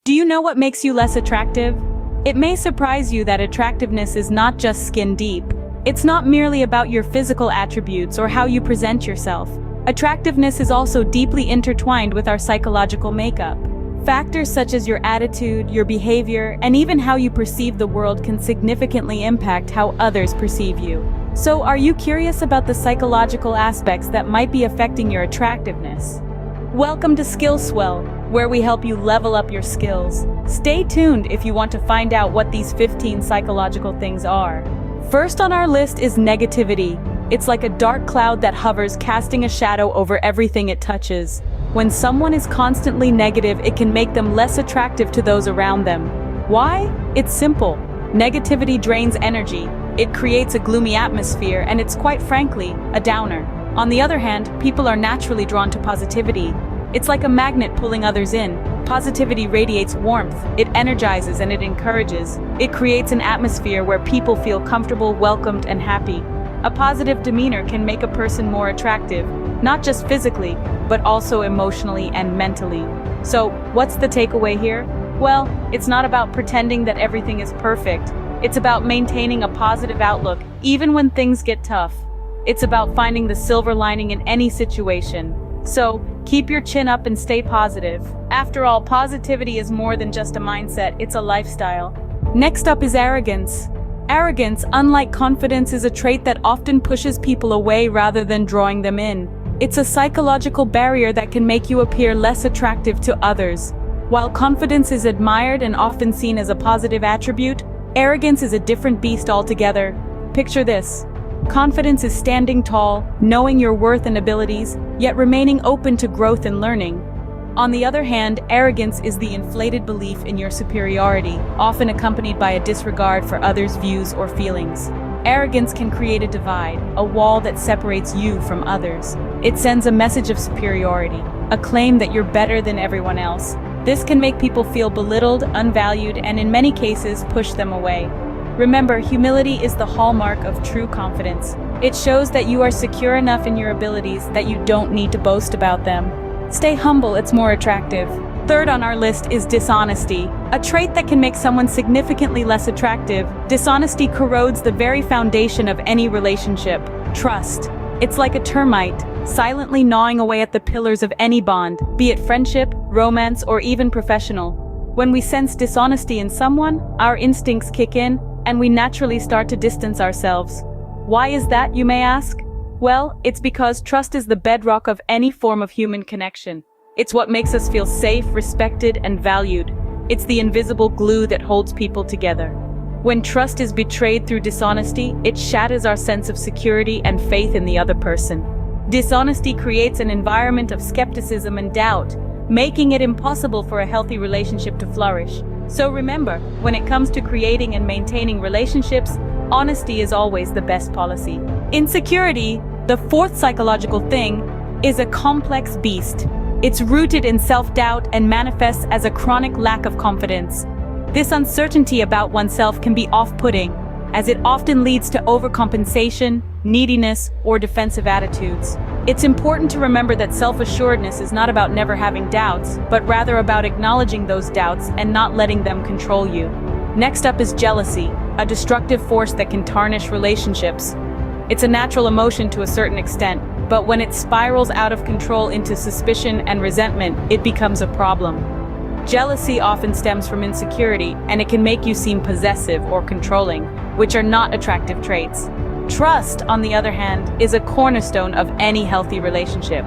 Do you know what makes you less attractive? It may surprise you that attractiveness is not just skin deep. It's not merely about your physical attributes or how you present yourself. Attractiveness is also deeply intertwined with our psychological makeup. Factors such as your attitude, your behavior, and even how you perceive the world can significantly impact how others perceive you. So, are you curious about the psychological aspects that might be affecting your attractiveness? Welcome to SkillSwell, where we help you level up your skills. Stay tuned if you want to find out what these 15 psychological things are. First on our list is negativity. It's like a dark cloud that hovers, casting a shadow over everything it touches. When someone is constantly negative, it can make them less attractive to those around them. Why? It's simple. Negativity drains energy. It creates a gloomy atmosphere, and it's quite frankly, a downer. On the other hand, people are naturally drawn to positivity. It's like a magnet pulling others in. Positivity radiates warmth, it energizes and it encourages. It creates an atmosphere where people feel comfortable, welcomed, and happy. A positive demeanor can make a person more attractive, not just physically, but also emotionally and mentally. So, what's the takeaway here? Well, it's not about pretending that everything is perfect. It's about maintaining a positive outlook, even when things get tough. It's about finding the silver lining in any situation. So, keep your chin up and stay positive. After all, positivity is more than just a mindset, it's a lifestyle. Next up is arrogance. Arrogance, unlike confidence, is a trait that often pushes people away rather than drawing them in. It's a psychological barrier that can make you appear less attractive to others. While confidence is admired and often seen as a positive attribute, arrogance is a different beast altogether. Picture this. Confidence is standing tall, knowing your worth and abilities, yet remaining open to growth and learning. On the other hand, arrogance is the inflated belief in your superiority, often accompanied by a disregard for others' views or feelings. Arrogance can create a divide, a wall that separates you from others. It sends a message of superiority, a claim that you're better than everyone else. This can make people feel belittled, unvalued, and in many cases, push them away. Remember, humility is the hallmark of true confidence. It shows that you are secure enough in your abilities that you don't need to boast about them. Stay humble, it's more attractive. Third on our list is dishonesty, a trait that can make someone significantly less attractive. Dishonesty corrodes the very foundation of any relationship, trust. It's like a termite, silently gnawing away at the pillars of any bond, be it friendship, romance, or even professional. When we sense dishonesty in someone, our instincts kick in, and we naturally start to distance ourselves. Why is that, you may ask? Well, it's because trust is the bedrock of any form of human connection. It's what makes us feel safe, respected, and valued. It's the invisible glue that holds people together. When trust is betrayed through dishonesty, it shatters our sense of security and faith in the other person. Dishonesty creates an environment of skepticism and doubt, making it impossible for a healthy relationship to flourish. So remember, when it comes to creating and maintaining relationships, honesty is always the best policy. Insecurity, the fourth psychological thing, is a complex beast. It's rooted in self-doubt and manifests as a chronic lack of confidence. This uncertainty about oneself can be off-putting, as it often leads to overcompensation, neediness, or defensive attitudes. It's important to remember that self-assuredness is not about never having doubts, but rather about acknowledging those doubts and not letting them control you. Next up is jealousy, a destructive force that can tarnish relationships. It's a natural emotion to a certain extent, but when it spirals out of control into suspicion and resentment, it becomes a problem. Jealousy often stems from insecurity, and it can make you seem possessive or controlling, which are not attractive traits. Trust, on the other hand, is a cornerstone of any healthy relationship.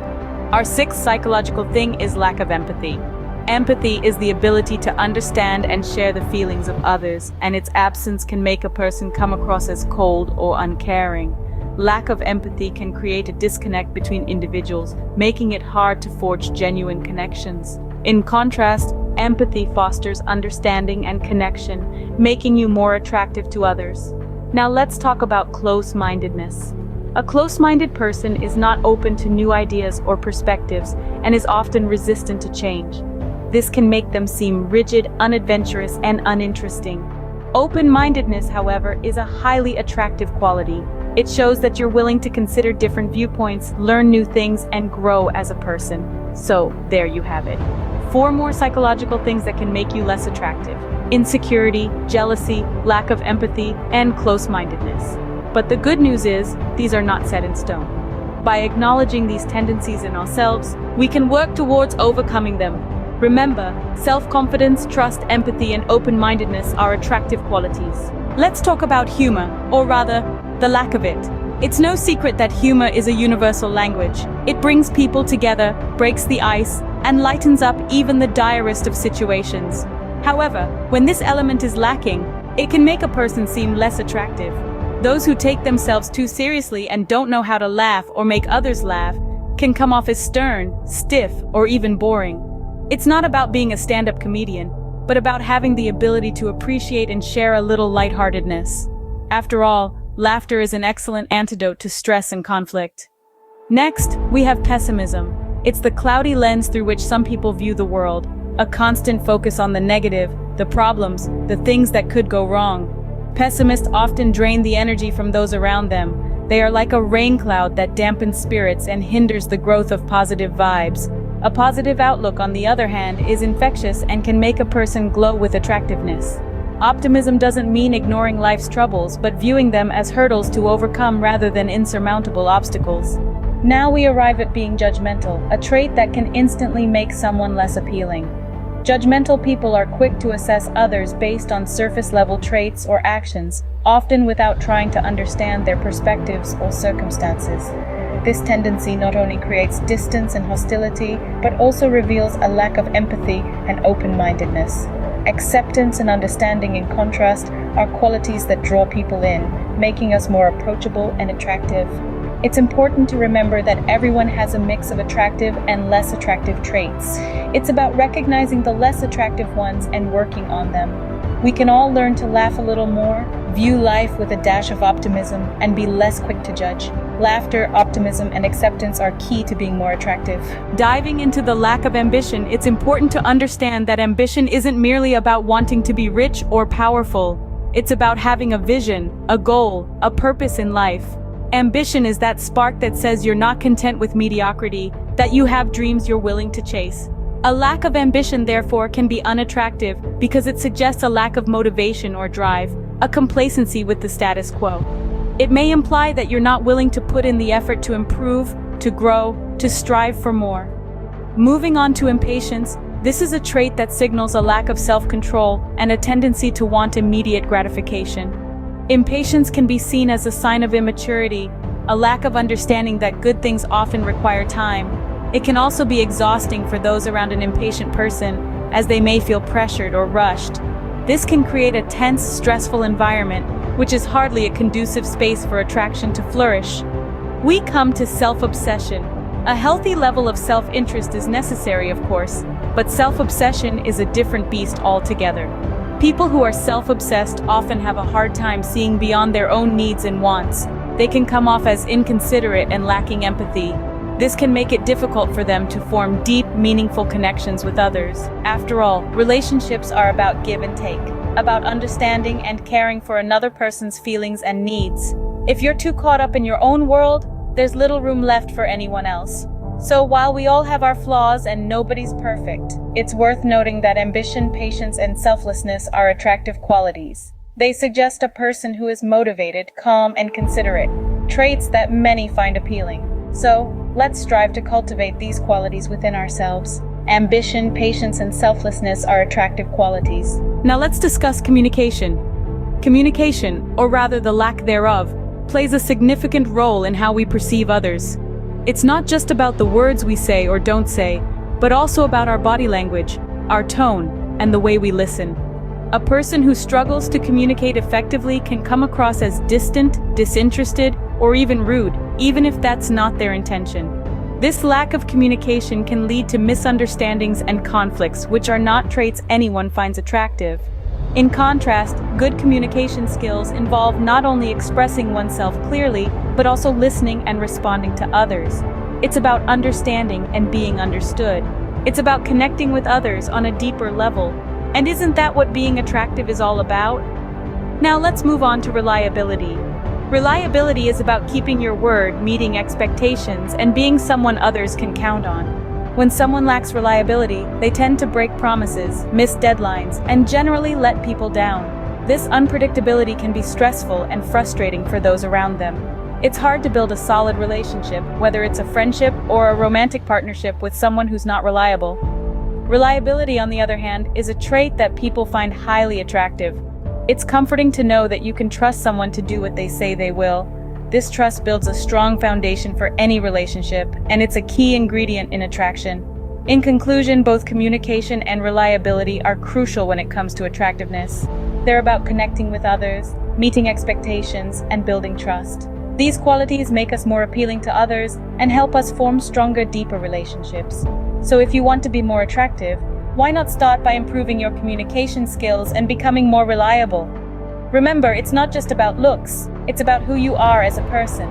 Our sixth psychological thing is lack of empathy. Empathy is the ability to understand and share the feelings of others, and its absence can make a person come across as cold or uncaring. Lack of empathy can create a disconnect between individuals, making it hard to forge genuine connections. In contrast, empathy fosters understanding and connection, making you more attractive to others. Now let's talk about closed-mindedness. A close-minded person is not open to new ideas or perspectives and is often resistant to change. This can make them seem rigid, unadventurous, and uninteresting. Open-mindedness, however, is a highly attractive quality. It shows that you're willing to consider different viewpoints, learn new things, and grow as a person. So, there you have it. 4 more psychological things that can make you less attractive: insecurity, jealousy, lack of empathy, and close-mindedness. But the good news is, these are not set in stone. By acknowledging these tendencies in ourselves, we can work towards overcoming them. Remember, self-confidence, trust, empathy, and open-mindedness are attractive qualities. Let's talk about humor, or rather, the lack of it. It's no secret that humor is a universal language. It brings people together, breaks the ice, and lightens up even the direst of situations. However, when this element is lacking, it can make a person seem less attractive. Those who take themselves too seriously and don't know how to laugh or make others laugh can come off as stern, stiff, or even boring. It's not about being a stand-up comedian, but about having the ability to appreciate and share a little lightheartedness. After all, laughter is an excellent antidote to stress and conflict. Next, we have pessimism. It's the cloudy lens through which some people view the world, a constant focus on the negative, the problems, the things that could go wrong. Pessimists often drain the energy from those around them. They are like a rain cloud that dampens spirits and hinders the growth of positive vibes. A positive outlook, on the other hand, is infectious and can make a person glow with attractiveness. Optimism doesn't mean ignoring life's troubles, but viewing them as hurdles to overcome rather than insurmountable obstacles. Now we arrive at being judgmental, a trait that can instantly make someone less appealing. Judgmental people are quick to assess others based on surface-level traits or actions, often without trying to understand their perspectives or circumstances. This tendency not only creates distance and hostility, but also reveals a lack of empathy and open-mindedness. Acceptance and understanding, in contrast, are qualities that draw people in, making us more approachable and attractive. It's important to remember that everyone has a mix of attractive and less attractive traits. It's about recognizing the less attractive ones and working on them. We can all learn to laugh a little more, view life with a dash of optimism, and be less quick to judge. Laughter, optimism, and acceptance are key to being more attractive. Diving into the lack of ambition, it's important to understand that ambition isn't merely about wanting to be rich or powerful. It's about having a vision, a goal, a purpose in life. Ambition is that spark that says you're not content with mediocrity, that you have dreams you're willing to chase. A lack of ambition, therefore, can be unattractive because it suggests a lack of motivation or drive, a complacency with the status quo. It may imply that you're not willing to put in the effort to improve, to grow, to strive for more. Moving on to impatience, this is a trait that signals a lack of self-control and a tendency to want immediate gratification. Impatience can be seen as a sign of immaturity, a lack of understanding that good things often require time. It can also be exhausting for those around an impatient person, as they may feel pressured or rushed. This can create a tense, stressful environment, which is hardly a conducive space for attraction to flourish. We come to self-obsession. A healthy level of self-interest is necessary, of course, but self-obsession is a different beast altogether. People who are self-obsessed often have a hard time seeing beyond their own needs and wants. They can come off as inconsiderate and lacking empathy. This can make it difficult for them to form deep, meaningful connections with others. After all, relationships are about give and take, about understanding and caring for another person's feelings and needs. If you're too caught up in your own world, there's little room left for anyone else. So while we all have our flaws and nobody's perfect, it's worth noting that ambition, patience, and selflessness are attractive qualities. They suggest a person who is motivated, calm, and considerate, traits that many find appealing. So, let's strive to cultivate these qualities within ourselves. Ambition, patience, and selflessness are attractive qualities. Now let's discuss communication. Communication, or rather the lack thereof, plays a significant role in how we perceive others. It's not just about the words we say or don't say, but also about our body language, our tone, and the way we listen. A person who struggles to communicate effectively can come across as distant, disinterested, or even rude, even if that's not their intention. This lack of communication can lead to misunderstandings and conflicts, which are not traits anyone finds attractive. In contrast, good communication skills involve not only expressing oneself clearly, but also listening and responding to others. It's about understanding and being understood. It's about connecting with others on a deeper level. And isn't that what being attractive is all about? Now let's move on to reliability. Reliability is about keeping your word, meeting expectations, and being someone others can count on. When someone lacks reliability, they tend to break promises, miss deadlines, and generally let people down. This unpredictability can be stressful and frustrating for those around them. It's hard to build a solid relationship, whether it's a friendship or a romantic partnership with someone who's not reliable. Reliability, on the other hand, is a trait that people find highly attractive. It's comforting to know that you can trust someone to do what they say they will. This trust builds a strong foundation for any relationship, and it's a key ingredient in attraction. In conclusion, both communication and reliability are crucial when it comes to attractiveness. They're about connecting with others, meeting expectations, and building trust. These qualities make us more appealing to others and help us form stronger, deeper relationships. So if you want to be more attractive, why not start by improving your communication skills and becoming more reliable? Remember, it's not just about looks, it's about who you are as a person.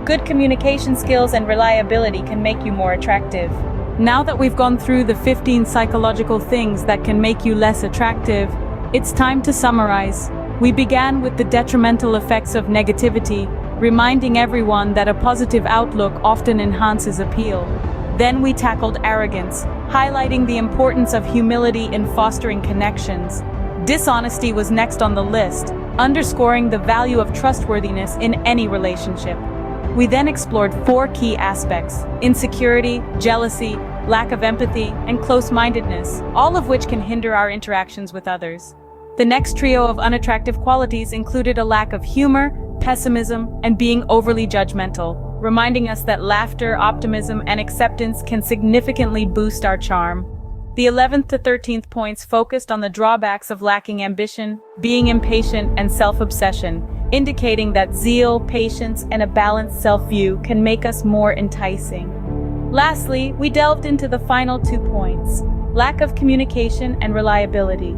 Good communication skills and reliability can make you more attractive. Now that we've gone through the 15 psychological things that can make you less attractive, it's time to summarize. We began with the detrimental effects of negativity, reminding everyone that a positive outlook often enhances appeal. Then we tackled arrogance, highlighting the importance of humility in fostering connections. Dishonesty was next on the list, underscoring the value of trustworthiness in any relationship. We then explored 4 key aspects: insecurity, jealousy, lack of empathy, and close-mindedness, all of which can hinder our interactions with others. The next trio of unattractive qualities included a lack of humor, pessimism, and being overly judgmental, reminding us that laughter, optimism, and acceptance can significantly boost our charm. The 11th to 13th points focused on the drawbacks of lacking ambition, being impatient, and self-obsession, indicating that zeal, patience, and a balanced self-view can make us more enticing. Lastly, we delved into the final 2 points: lack of communication and reliability.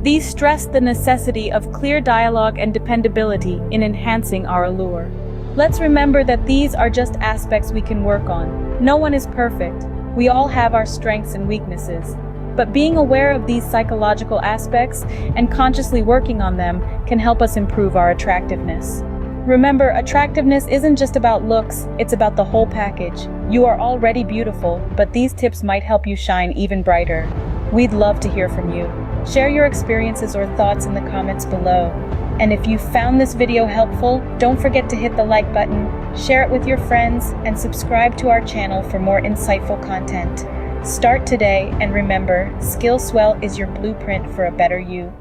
These stress the necessity of clear dialogue and dependability in enhancing our allure. Let's remember that these are just aspects we can work on. No one is perfect. We all have our strengths and weaknesses. But being aware of these psychological aspects and consciously working on them can help us improve our attractiveness. Remember, attractiveness isn't just about looks, it's about the whole package. You are already beautiful, but these tips might help you shine even brighter. We'd love to hear from you. Share your experiences or thoughts in the comments below. And if you found this video helpful, don't forget to hit the like button, share it with your friends, and subscribe to our channel for more insightful content. Start today, and remember, Skill Swell is your blueprint for a better you.